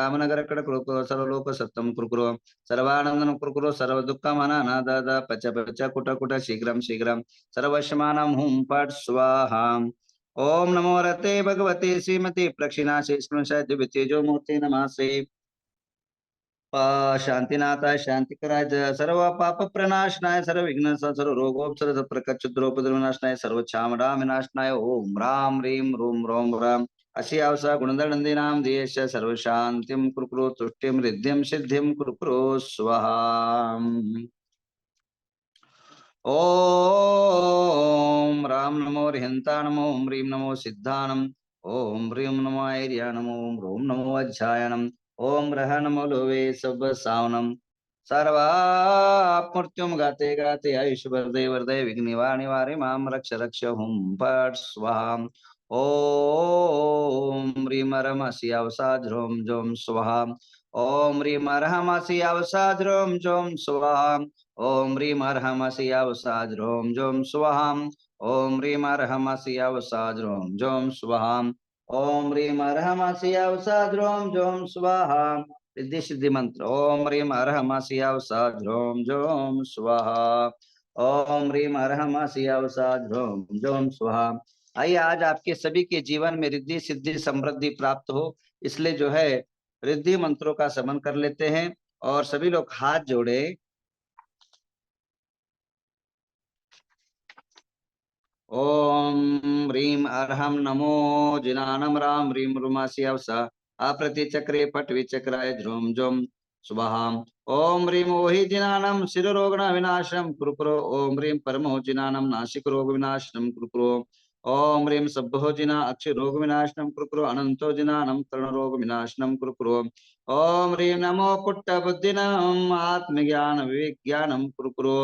रामनगर कुरुकुरो सर्वलोक सत्तम कुरुकुरो सर्वानंदन कुरुकुरो सर्व दुःखमनानाद पच पच कुट कुट शीघ्रं शीघ्रं सर्वशमानं हुं फट् स्वाहा। ओम नमो रते भगवते श्रीमती प्रक्षिणाशेष दिव्यतेजो मूर्ति नमस्ते। शांतिनाथाय शांतिकराय सर्व पाप प्रनाशनाय सर्व विघ्न सर्व रोगोपसर प्रकटुद्रोपद्रवनाशनाय सर्व छामडा विनाशनाय ओम राम ह्रीं रूम रोम राम अशी आवसा गुणदंडिनाम देश सर्व शांतिम कुरुकुरु तुष्टिम रिद्धिम सिद्धिम कुरुकुरु स्वाहा। ओम राम नमो रिहंता नमो ओम ह्रीं नमो सिद्धानम ओम ह्रीं नमो ऐर्या नमो ओम रोम नमो अध्यायनम ओम रह नमो लोवे सब सावनम सर्वामृत्युम गाते गाते आयुष वर्धे वर्धे विघ्निवार निवारे माम रक्ष रक्ष हुम फट स्वाहा। ओम ह्रीं रमसि अवसा ध्रुम जोम स्वाहा। ओम ह्रीं रमसि अवसा ध्रुम जोम स्वाहा। ओम ह्रीं अर्हमसि अवसाद रोम जोम स्वाहाम। ओम ह्रीं अर्हमसि अवसाद रोम जोम स्वाहाम। ओम ह्रीं अर्हमसि अवसाद रोम जोम स्वाहा। रिद्धि सिद्धि मंत्र ओम ह्रीं अर्हमसि अवसाद रोम जोम स्वाहा। ओम ह्रीं अर्हमसि अवसाद रोम जोम स्वाहा। आइए आज आपके सभी के जीवन में रिद्धि सिद्धि समृद्धि प्राप्त हो, इसलिए जो है रिद्धि मंत्रों का समन कर लेते हैं और सभी लोग हाथ जोड़े। ओम ह्रीं अर्हम नमो जिनानम राम ह्रीं रुमासी अवसा अप्रति चक्रे पट विचक्राय ध्रुम जोम स्वाहा। ओम ह्रीं ओहि जिनानम शिरोरोगण विनाशम कुरुकुरो ओम ह्रीं परमो जिनानम नासिक रोग विनाशनम कुरुकुरो ओम ह्रीं सभ्भो जिना अक्षय रोग विनाशनम कुरुकुरो अनंतो जिनानम तरण रोग विनाशनम कुरुकुरो ओम ह्रीं नमो पुट्ट बुद्धिनम आत्मज्ञान विज्ञानम कुरुकुरो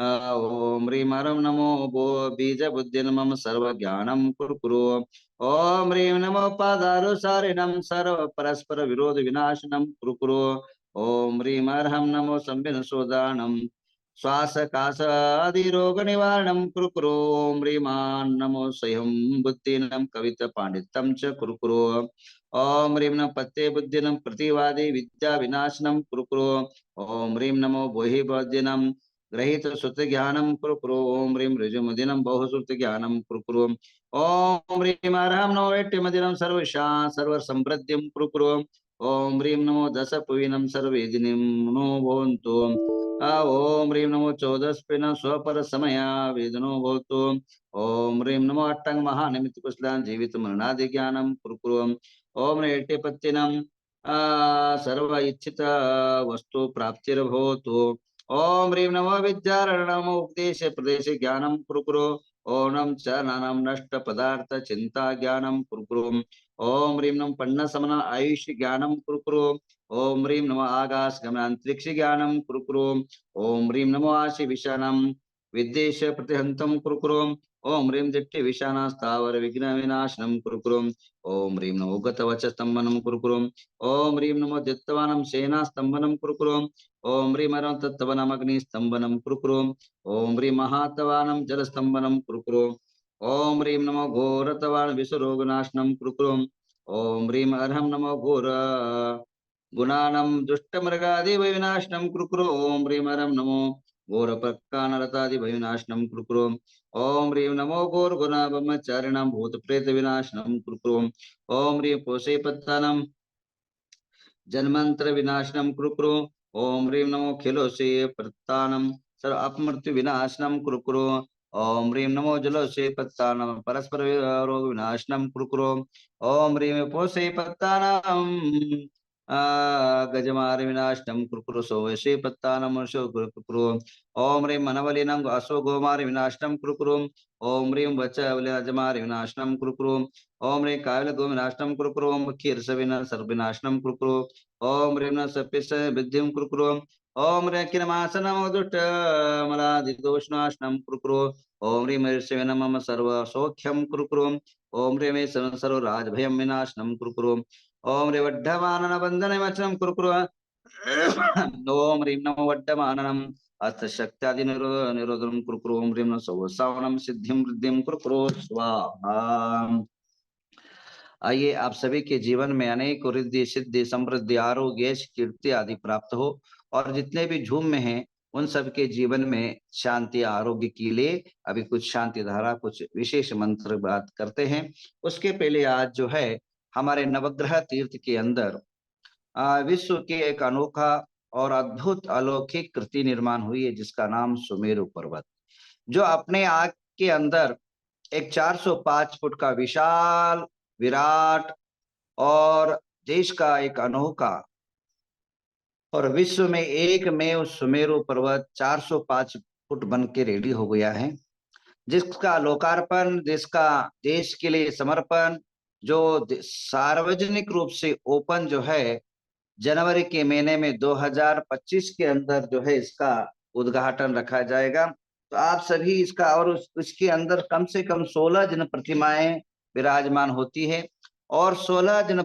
ओम ह्रीं नमो भो बीज बुद्धि मम सर्व ज्ञानम कुरुकुरु ओम ह्रीं नमो पादारुसारिणम सर्व परस्पर विरोध विनाशनम कुरुकुरु ओम ह्रीं नमो संबिन सोदानम श्वास काश आदि रोग निवारणम कुरुकुरु ओम ह्रीं नमो स्वयं बुद्धिनम कवित पांडित्यम च कुरुकुरु ओम ह्रीं नमः पत्ते बुद्धिनम प्रतिवादी विद्या विनाशनम कुरुकुरु ओम ह्रीं नमो बोहि बुद्धिनम ग्रहीत श्रुत ज्ञानम कुरुकुरु ओम ह्रीं ऋजुमदिनम बहुश्रुत ज्ञानम कुरुकुरु ओम ह्रीं अर्हं नमो वेट्टिमदिनम सर्वशां सर्व समृद्धिम कुरुकुरु ओम ह्रीं नमो दश पुविनम सर्वेदिनीम नो भवन्तु ओम ह्रीं नमो चौदस्पिन स्वपर समया वेदनो भवतु ओम ह्रीं नमो अट्टंग महानिमित्त कुशलां जीवित मरणादि ज्ञानम कुरुकुरु ओम ह्रीं एट्टिपत्तिनम सर्व इच्छित वस्तु प्राप्तिर्भवतु ओम ह्रीं नमो विद्यारणम उपदेश प्रदेश ज्ञानम कुरुकुरु ओम च नानम नष्ट पदार्थ चिंता ज्ञानम कुरुकुरु ओम ह्रीं नमः पन्न समन आयुष ज्ञानम कुरुकुरु ओम ह्रीं नमो आकाश गमन अंतरिक्ष ज्ञानम कुरुकुरु ओम ह्रीं नमो आशि विषाणम विद्वेष प्रतिहंतम कुरुकुरु ओम ह्रीं दिट्टि विषाणा स्थावर विघ्न विनाशनम कुरुकुरु ओम ह्रीं नमो गतवच स्तंभनम कुरुकुरु ओम ह्रीं नमो दित्तवानम सेना स्तंभनम कुरुकुरु ओम ह्रीं तत्वनम अग्नि स्तंभनम कुरुकुरु ओम ह्रीं महातवानम जल स्तंभनम कुरुकुरु ओम ह्रीं नमो घोरतवान विश्वरोगनाशनम कुरुकुरु ओम ह्रीं अर्हं नमो घोर गुणानम दुष्ट मृगादि विनाशनम कुरुकुरु ओम ह्रीं अर्हं नमो घोर प्रकानरतादि विनाशनम कुरुकुरु ओम ह्रीं नमो घोर गुण ब्रह्मचारिणाम भूत प्रेत विनाशनम कुरुकुरु ओम ह्रीं पोषे पत्तानम जन्मंत्र विनाशनम कुरुकुरु ओम ह्रीं नमो खिलोसे प्रत्तानम सर्व अपमृत्यु विनाशनम कुरुकुरु ओम ह्रीं नमो जलोसे पत्तानम परस्पर रोग विनाशनम कुरुकुरु ओम ह्रीं पोषे पत्तानम गजमार विनाशनम कुरुकुरु सोवशे पत्तानम शो कुरुकुरु ओम ह्रीं मनवलिनम असो गोमार विनाशनम कुरुकुरु ओम ह्रीं वच अजमार विनाशनम कुरुकुरु ओम ह्रीं कायल गो विनाशनम कुरुकुरु ओम खीर्षविन सर्वविनाशनम कुरुकुरु ओम ह्रीं सपिश विद्युम कुरुकुरु ओम ह्रीं किलमासनम दुष्ट मलादिदोषनाशनम कुरुकुरु ओम ह्रीं ऋषविन मम सर्व सौख्यम कुरुकुरु ओम ह्रीं सर्व राजभयम विनाशनम कुरुकुरु ओम ह्रीं वड्ढमानन बंधनमचनम कुरुकुरु ओम ह्रीं नमो वड्ढमाननम अर्थशक्त्यादि निरोधनम कुरुकुरु ओम ह्रीं नमः सौसावनम सिद्धिम वृद्धिम कुरुकुरु स्वाहा। आइए आप सभी के जीवन में अनेक रिद्धि सिद्धि समृद्धि आरोग्य यश कीर्ति आदि प्राप्त हो, और जितने भी झूम में हैं उन सब के जीवन में शांति आरोग्य के लिए अभी कुछ शांति धारा कुछ विशेष मंत्र बात करते हैं। उसके पहले आज जो है हमारे नवग्रह तीर्थ के अंदर विश्व के एक अनोखा और अद्भुत अलौकिक कृति निर्माण हुई है, जिसका नाम सुमेरु पर्वत, जो अपने आग के अंदर एक 405 फुट का विशाल विराट और देश का एक अनोखा और विश्व में एक में उस सुमेरु पर्वत 405 फुट बन के रेडी हो गया है, जिसका लोकार्पण देश के लिए समर्पण जो सार्वजनिक रूप से ओपन जो है जनवरी के महीने में 2025 के अंदर जो है इसका उद्घाटन रखा जाएगा। तो आप सभी इसका और उसके अंदर कम से कम 16 जन प्रतिमाएं विराजमान होती है, और 16 जन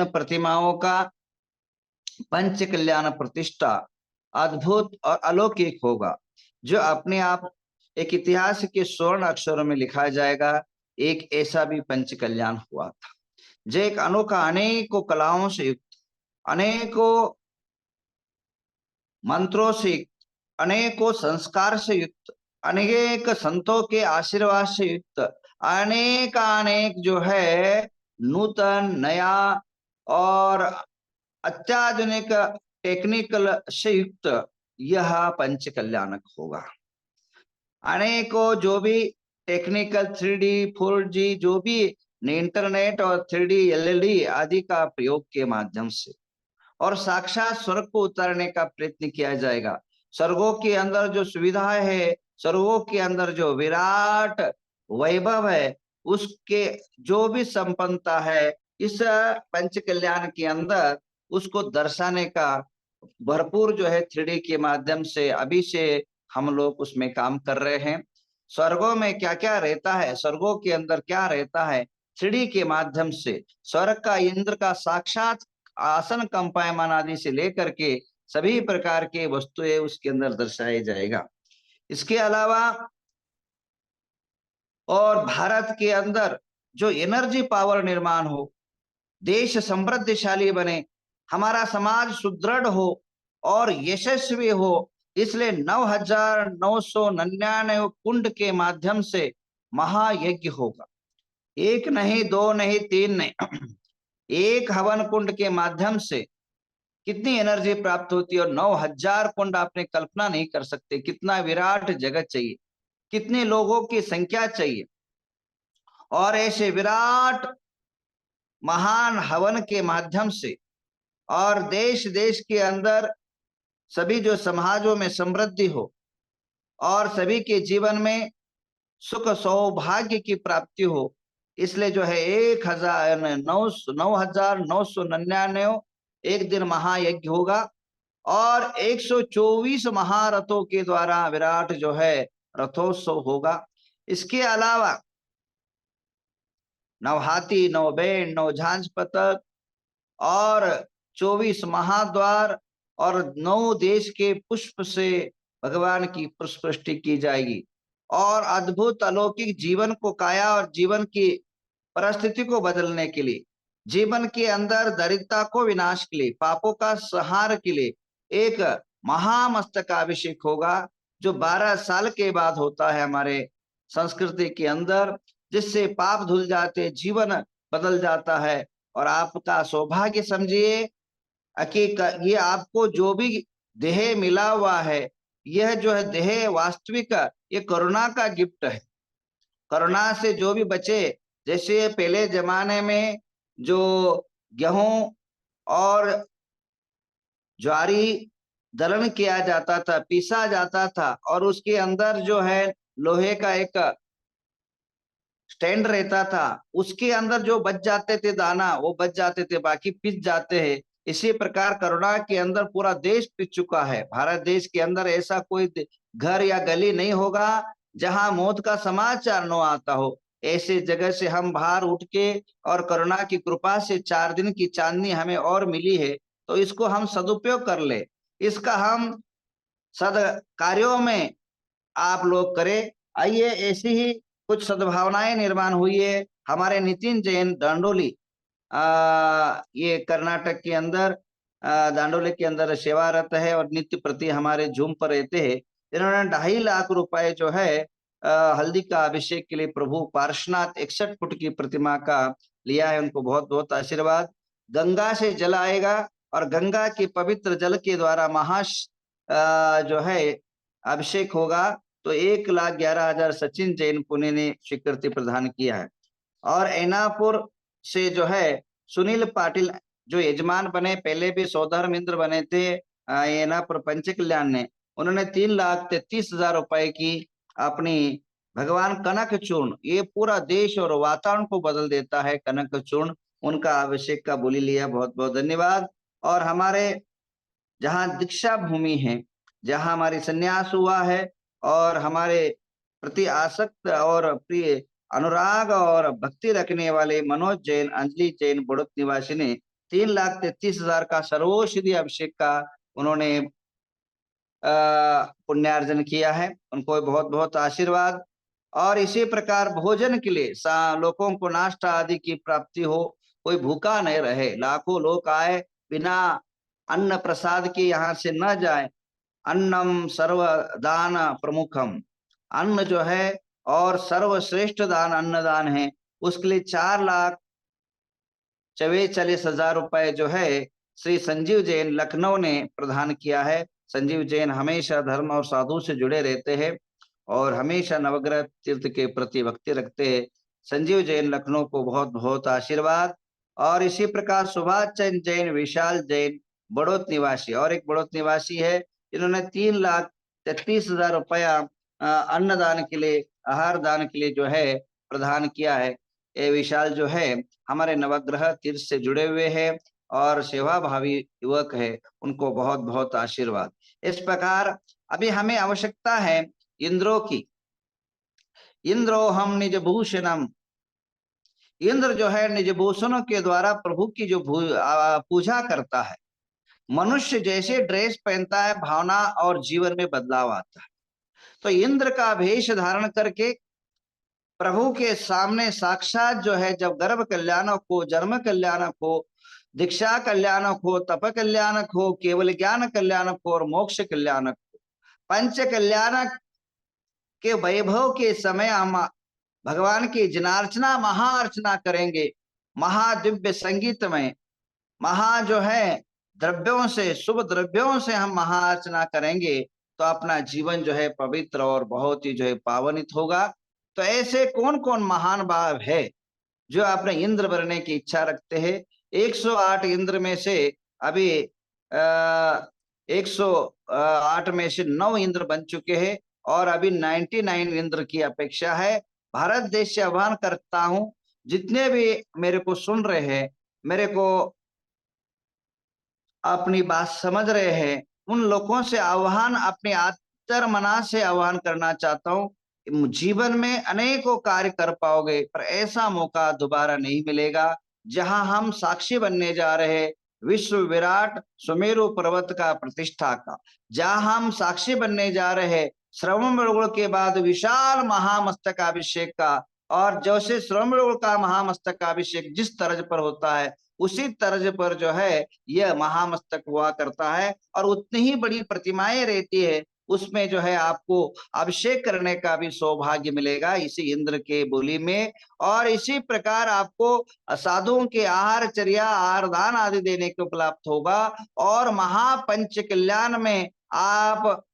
प्रतिमाओं का पंच कल्याण प्रतिष्ठा अद्भुत और अलौकिक होगा, जो अपने आप एक इतिहास के स्वर्ण अक्षरों में लिखा जाएगा। एक ऐसा भी पंच कल्याण हुआ था, जो एक अनोखा अनेकों कलाओं से युक्त, अनेकों मंत्रों से युक्त, अनेकों संस्कार से युक्त, अनेक संतों के आशीर्वाद से युक्त, अनेक जो है नूतन नया और अत्याधुनिक टेक्निकल से युक्त यह पंच कल्याणक होगा। अनेकों जो भी टेक्निकल 3D 4G जो भी इंटरनेट और 3D LED आदि का प्रयोग के माध्यम से और साक्षात स्वर्ग को उतारने का प्रयत्न किया जाएगा। स्वर्गों के अंदर जो सुविधाएं है, स्वर्गों के अंदर जो विराट वैभव है, उसके जो भी संपन्नता है इस पंच कल्याण के अंदर उसको दर्शाने का भरपूर जो है 3D के माध्यम से अभी से हम लोग उसमें काम कर रहे हैं। स्वर्गों में क्या क्या रहता है, स्वर्गों के अंदर क्या रहता है, 3D के माध्यम से स्वर्ग का इंद्र का साक्षात आसन कंपायमान आदि से लेकर के सभी प्रकार के वस्तुएं उसके अंदर दर्शाया जाएगा। इसके अलावा और भारत के अंदर जो एनर्जी पावर निर्माण हो, देश समृद्धशाली बने, हमारा समाज सुदृढ़ हो और यशस्वी हो, इसलिए 9,999 कुंड के माध्यम से महायज्ञ होगा। एक नहीं, दो नहीं, तीन नहीं, एक हवन कुंड के माध्यम से कितनी एनर्जी प्राप्त होती है, और 9,000 कुंड आपने कल्पना नहीं कर सकते कितना विराट जगत चाहिए, कितने लोगों की संख्या चाहिए, और ऐसे विराट महान हवन के माध्यम से और देश देश के अंदर सभी जो समाजों में समृद्धि हो और सभी के जीवन में सुख सौभाग्य की प्राप्ति हो, इसलिए जो है 9,999 एक दिन महायज्ञ होगा, और 124 महारथों के द्वारा विराट जो है रथोत्सव होगा। इसके अलावा 9 हाथी, 9 बैल, 9 झांझ पतक और 24 महाद्वार और 9 देश के पुष्प से भगवान की पुष्पवृष्टि की जाएगी, और अद्भुत अलौकिक जीवन को काया और जीवन की परिस्थिति को बदलने के लिए, जीवन के अंदर दरिद्रता को विनाश के लिए, पापों का संहार के लिए एक महामस्तकाभिषेक होगा, जो 12 साल के बाद होता है हमारे संस्कृति के अंदर, जिससे पाप धुल जाते, जीवन बदल जाता है। और आपका सौभाग्य समझिए कि ये आपको जो भी देह मिला हुआ है, यह जो है देह वास्तविक ये कोरोना का गिफ्ट है। कोरोना से जो भी बचे, जैसे पहले जमाने में जो गेहूं और ज्वारी दलन किया जाता था, पीसा जाता था, और उसके अंदर जो है लोहे का एक स्टैंड रहता था, उसके अंदर जो बच जाते थे दाना वो बच जाते थे, बाकी पिस जाते हैं। इसी प्रकार कोरोना के अंदर पूरा देश पिस चुका है। भारत देश के अंदर ऐसा कोई घर या गली नहीं होगा जहां मौत का समाचार न आता हो। ऐसे जगह से हम बाहर उठ के, और कोरोना की कृपा से 4 दिन की चांदनी हमें और मिली है, तो इसको हम सदुपयोग कर ले, इसका हम सद कार्यों में आप लोग करें। आइए ऐसी ही कुछ सद्भावनाएं निर्माण हुई है हमारे नितिन जैन डांडोली, ये कर्नाटक के अंदर दांडोली के अंदर सेवारत है और नित्य प्रति हमारे झूम पर रहते हैं। इन्होंने 2.5 लाख रुपए जो है हल्दी का अभिषेक के लिए प्रभु पार्श्वनाथ 61 फुट की प्रतिमा का लिया है। उनको बहुत बहुत आशीर्वाद। गंगा से जल आएगा और गंगा के पवित्र जल के द्वारा जो है अभिषेक होगा। तो 1,11,000 सचिन जैन पुणे ने स्वीकृति प्रदान किया है। और ऐनापुर से जो है सुनील पाटिल जो यजमान बने, पहले भी सौधर्म इंद्र बने थे ऐनापुर पंच कल्याण ने, उन्होंने 3,33,000 रुपए की अपनी भगवान कनक चूर्ण, ये पूरा देश और वातावरण को बदल देता है कनक चूर्ण, उनका अभिषेक का बोली लिया। बहुत बहुत धन्यवाद। और हमारे जहाँ दीक्षा भूमि है, जहाँ हमारी संन्यास हुआ है और हमारे प्रति आसक्त और प्रिय अनुराग और भक्ति रखने वाले मनोज जैन, अंजलि जैन बड़ौत निवासी ने 3,33,000 का सर्वौषधि अभिषेक का उन्होंने पुण्यार्जन किया है। उनको बहुत बहुत आशीर्वाद। और इसी प्रकार भोजन के लिए लोगों को नाश्ता आदि की प्राप्ति हो, कोई भूखा नहीं रहे, लाखों लोग आए बिना अन्न प्रसाद के यहाँ से न जाए। अन्नम सर्वदान प्रमुखम, अन्न जो है और सर्वश्रेष्ठ दान अन्नदान है। उसके लिए 4,44,000 रुपए जो है श्री संजीव जैन लखनऊ ने प्रदान किया है। संजीव जैन हमेशा धर्म और साधु से जुड़े रहते हैं और हमेशा नवग्रह तीर्थ के प्रति भक्ति रखते हैं। संजीव जैन लखनऊ को बहुत बहुत आशीर्वाद। और इसी प्रकार सुभाष चंद्र जैन, विशाल जैन बड़ौत निवासी, और एक बड़ौत निवासी है, इन्होंने 3,33,000 रुपया अन्नदान के लिए, आहार दान के लिए जो है प्रदान किया है। ये विशाल जो है हमारे नवग्रह तीर्थ से जुड़े हुए हैं और सेवा भावी युवक है, उनको बहुत बहुत आशीर्वाद। इस प्रकार अभी हमें आवश्यकता है इंद्रों की। इंद्रो हम निज भूषणम, इंद्र जो है निज भूषणों के द्वारा प्रभु की जो पूजा करता है। मनुष्य जैसे ड्रेस पहनता है, भावना और जीवन में बदलाव आता है। तो इंद्र का वेश धारण करके प्रभु के सामने साक्षात जो है, जब गर्भ कल्याणक हो, जन्म कल्याणक हो, दीक्षा कल्याणक हो, तप कल्याणक हो, केवल ज्ञान कल्याणक हो और मोक्ष कल्याणक हो, पंच कल्याणक के वैभव के समय हम भगवान की जनार्चना महाअर्चना करेंगे। महादिव्य संगीत में महा जो है द्रव्यों से, शुभ द्रव्यों से हम महाअर्चना करेंगे तो अपना जीवन जो है पवित्र और बहुत ही जो है पावनित होगा। तो ऐसे कौन कौन महान भाव है जो अपने इंद्र बनने की इच्छा रखते हैं? 108 इंद्र में से अभी 108 में से 9 इंद्र बन चुके हैं और अभी 99 इंद्र की अपेक्षा है। भारत देश से आह्वान करता हूं, जितने भी मेरे को सुन रहे हैं, मेरे को अपनी बात समझ रहे हैं, उन लोगों से आह्वान, अपने आत्मना से आह्वान करना चाहता हूं। जीवन में अनेकों कार्य कर पाओगे पर ऐसा मौका दोबारा नहीं मिलेगा जहां हम साक्षी बनने जा रहे विश्व विराट सुमेरु पर्वत का प्रतिष्ठा का, जहां हम साक्षी बनने जा रहे श्रवण बेलगोल के बाद विशाल महामस्तकाभिषेक का। और जैसे श्रवण बेलगोल का महामस्तकाभिषेक जिस तर्ज पर होता है उसी तर्ज पर जो है यह महामस्तक हुआ करता है और उतनी ही बड़ी प्रतिमाएं रहती है। उसमें जो है आपको अभिषेक करने का भी सौभाग्य मिलेगा इसी इंद्र के बोली में। और इसी प्रकार आपको साधुओं के आहार चर्या, आहार दान आदि देने को प्राप्त होगा। और महापंच कल्याण में आप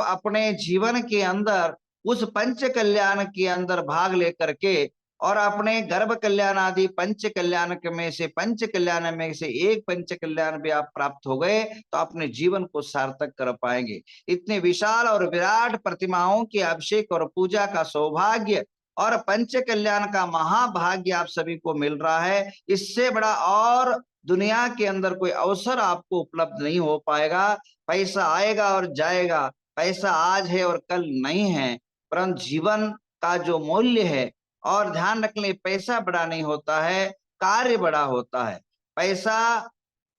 अपने जीवन के अंदर उस पंच कल्याण के अंदर भाग लेकर के और अपने गर्भ कल्याण आदि पंच कल्याण में से एक पंच कल्याण भी आप प्राप्त हो गए तो अपने जीवन को सार्थक कर पाएंगे। इतने विशाल और विराट प्रतिमाओं के अभिषेक और पूजा का सौभाग्य और पंच कल्याण का महाभाग्य आप सभी को मिल रहा है। इससे बड़ा और दुनिया के अंदर कोई अवसर आपको उपलब्ध नहीं हो पाएगा। पैसा आएगा और जाएगा, पैसा आज है और कल नहीं है, परंतु जीवन का जो मूल्य है, और ध्यान रखने, पैसा बड़ा नहीं होता है, कार्य बड़ा होता है। पैसा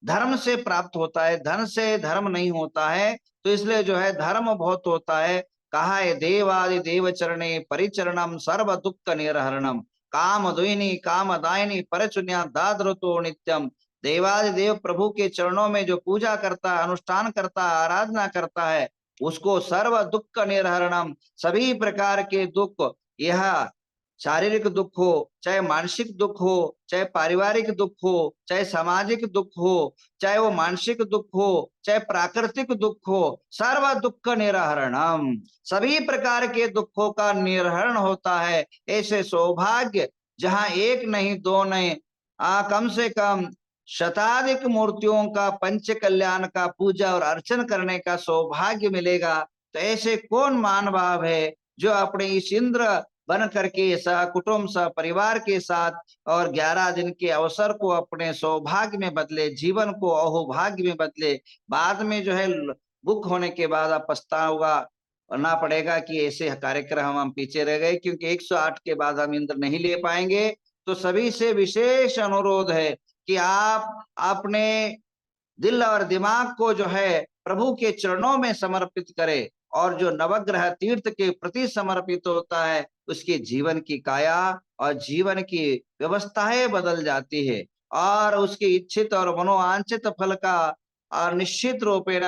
धर्म से प्राप्त होता है, धन से धर्म नहीं होता है। तो इसलिए जो है धर्म बहुत होता है, कहा है देवादि देव चरणे परिचरणम सर्व दुख निरहरणम काम द्विनी काम दायनी परचुन्या दाद्रतो नित्यम। देवादि देव प्रभु के चरणों में जो पूजा करता है, अनुष्ठान करता है, आराधना करता है, उसको सर्व दुख निरहरणम, सभी प्रकार के दुख, यह शारीरिक दुख हो, चाहे मानसिक दुख हो, चाहे पारिवारिक दुख हो, चाहे सामाजिक दुख हो, चाहे वो मानसिक दुख हो, चाहे प्राकृतिक दुख हो, सर्व दुख निरहरणम, सभी प्रकार के दुखों का निरहरण होता है। ऐसे सौभाग्य जहां एक नहीं दो नहीं, कम से कम शताधिक मूर्तियों का पंच कल्याण का पूजा और अर्चन करने का सौभाग्य मिलेगा। तो ऐसे कौन महानुभाव है जो अपने इस इंद्र बन करके सह कुटुंब सह परिवार के साथ और 11 दिन के अवसर को अपने सौभाग्य में बदले, जीवन को अहोभाग्य में बदले। बाद में जो है बुक होने के बाद आप पछताओगा ना पड़ेगा कि ऐसे कार्यक्रम हम पीछे रह गए, क्योंकि 108 के बाद हम इंद्र नहीं ले पाएंगे। तो सभी से विशेष अनुरोध है कि आप अपने दिल और दिमाग को जो है प्रभु के चरणों में समर्पित करें, और जो नवग्रह तीर्थ के प्रति समर्पित होता है उसके जीवन की काया और जीवन की व्यवस्थाएं बदल जाती है, और उसके इच्छित और मनोवांछित फल का निश्चित रूपेण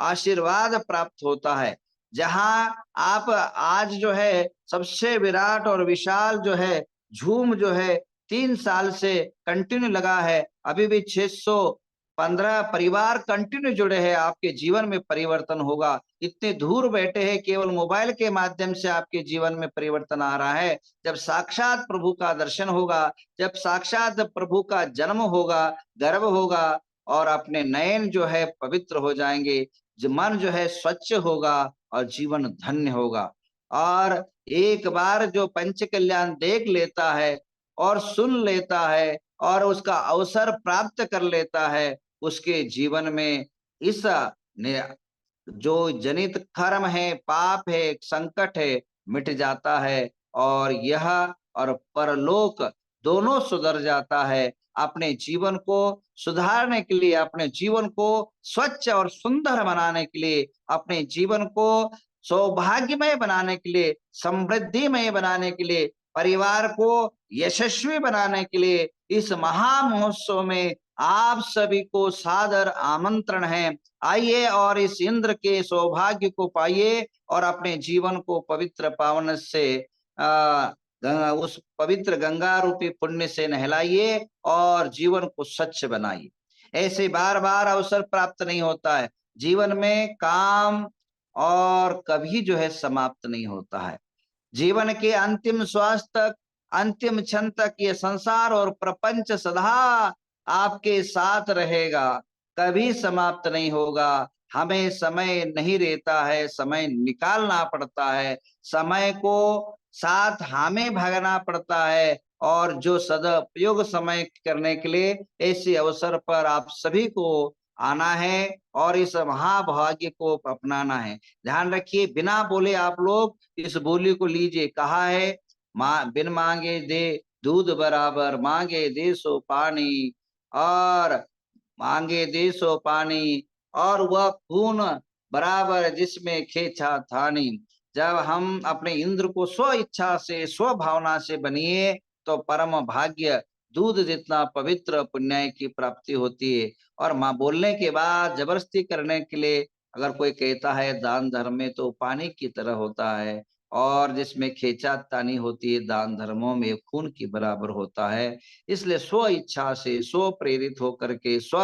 आशीर्वाद प्राप्त होता है। जहां आप आज जो है सबसे विराट और विशाल जो है झूम जो है 3 साल से कंटिन्यू लगा है, अभी भी 615 परिवार कंटिन्यू जुड़े हैं, आपके जीवन में परिवर्तन होगा। इतने दूर बैठे हैं, केवल मोबाइल के माध्यम से आपके जीवन में परिवर्तन आ रहा है। जब साक्षात प्रभु का दर्शन होगा, जब साक्षात प्रभु का जन्म होगा, गर्भ होगा, और अपने नयन जो है पवित्र हो जाएंगे, जो मन जो है स्वच्छ होगा और जीवन धन्य होगा। और एक बार जो पंच कल्याण देख लेता है और सुन लेता है और उसका अवसर प्राप्त कर लेता है, उसके जीवन में इस जो जनित कर्म है, पाप है, संकट है, मिट जाता है, और यह और परलोक दोनों सुधर जाता है। अपने जीवन को सुधारने के लिए, अपने जीवन को स्वच्छ और सुंदर बनाने के लिए, अपने जीवन को सौभाग्यमय बनाने के लिए, समृद्धिमय बनाने के लिए, परिवार को यशस्वी बनाने के लिए इस महामहोत्सव में आप सभी को सादर आमंत्रण है। आइए और इस इंद्र के सौभाग्य को पाइए और अपने जीवन को पवित्र पावन से उस पवित्र गंगा रूपी पुण्य से नहलाइए और जीवन को स्वच्छ बनाइए। ऐसे बार बार अवसर प्राप्त नहीं होता है जीवन में, काम और कभी जो है समाप्त नहीं होता है। जीवन के अंतिम श्वास तक, अंतिम क्षण तक ये संसार और प्रपंच सदा आपके साथ रहेगा, कभी समाप्त नहीं होगा। हमें समय नहीं रहता है, समय निकालना पड़ता है, समय को साथ हमें भागना पड़ता है, और जो सदुपयोग समय करने के लिए ऐसे अवसर पर आप सभी को आना है और इस महाभाग्य को अपनाना है। ध्यान रखिए, बिना बोले आप लोग इस बोली को लीजिए। कहा है, बिन मांगे दे दूध बराबर, मांगे दे सो पानी, और मांगे दे सो पानी, और वह खून बराबर जिसमें खेचा थानी। जब हम अपने इंद्र को स्व इच्छा से, स्व भावना से बनिए, तो परम भाग्य दूध जितना पवित्र पुण्य की प्राप्ति होती है। और माँ बोलने के बाद जबरदस्ती करने के लिए अगर कोई कहता है दान धर्म में, तो पानी की तरह होता है, और जिसमें खेचातानी होती है दान धर्मों में खून की बराबर होता है। इसलिए स्व इच्छा से, स्व प्रेरित होकर के, स्व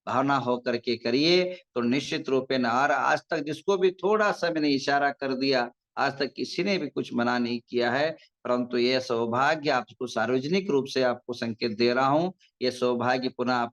भावना होकर के करिए, तो निश्चित रूप में। और आज तक जिसको भी थोड़ा सा मैंने इशारा कर दिया, आज तक किसी ने भी कुछ मना नहीं किया है, परंतु यह सौभाग्य आपको सार्वजनिक रूप से आपको संकेत दे रहा हूं, यह सौभाग्य पुनः